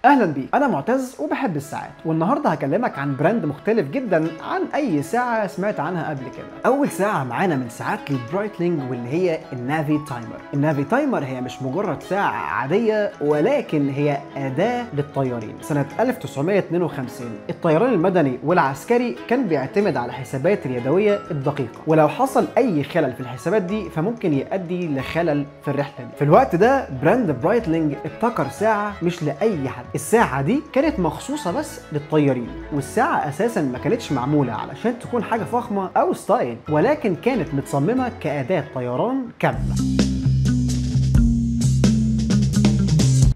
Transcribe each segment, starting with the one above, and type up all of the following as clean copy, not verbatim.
اهلا بيك، انا معتز وبحب الساعات، والنهارده هكلمك عن براند مختلف جدا عن اي ساعه سمعت عنها قبل كده. اول ساعه معانا من ساعات البرايتلينج واللي هي النافي تايمر. النافي تايمر هي مش مجرد ساعه عاديه، ولكن هي اداه للطيارين. سنه 1952 الطيران المدني والعسكري كان بيعتمد على الحسابات اليدويه الدقيقه، ولو حصل اي خلل في الحسابات دي فممكن يؤدي لخلل في الرحله دي. في الوقت ده براند برايتلينج ابتكر ساعه مش لاي حد. الساعة دي كانت مخصوصة بس للطيارين، والساعة أساسا ما كانتش معمولة علشان تكون حاجة فخمة أو ستايل، ولكن كانت متصممة كأداة طيران كاملة.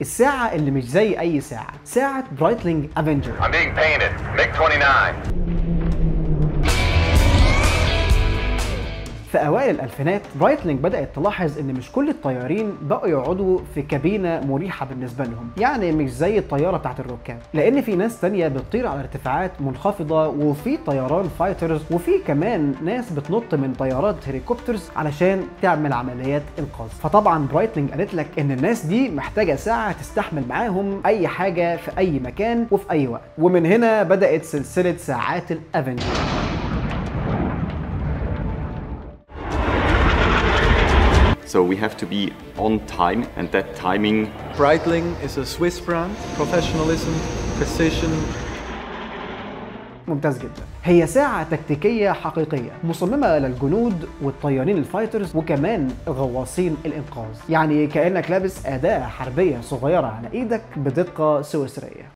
الساعة اللي مش زي أي ساعة، ساعة برايتلينج افنجر. I'm being painted. MiG-29. في أوائل الألفينات برايتلينج بدأت تلاحظ إن مش كل الطيارين بقوا يقعدوا في كابينة مريحة بالنسبة لهم، يعني مش زي الطيارة بتاعت الركاب، لأن في ناس تانية بتطير على ارتفاعات منخفضة، وفي طيران فايترز، وفي كمان ناس بتنط من طيارات هليكوبترز علشان تعمل عمليات إنقاذ. فطبعا برايتلينج قالت لك إن الناس دي محتاجة ساعة تستحمل معاهم أي حاجة في أي مكان وفي أي وقت، ومن هنا بدأت سلسلة ساعات الافنجر. So we have to be on time, and that timing. Breitling is a Swiss brand. Professionalism, precision. ممتاز جدا. هي ساعة تكتيكية حقيقية مصممة للجنود والطيارين الفايترز وكمان غواصين الإنقاذ، يعني كأنك لابس أداة حربية صغيرة على إيدك بدقة سويسرية.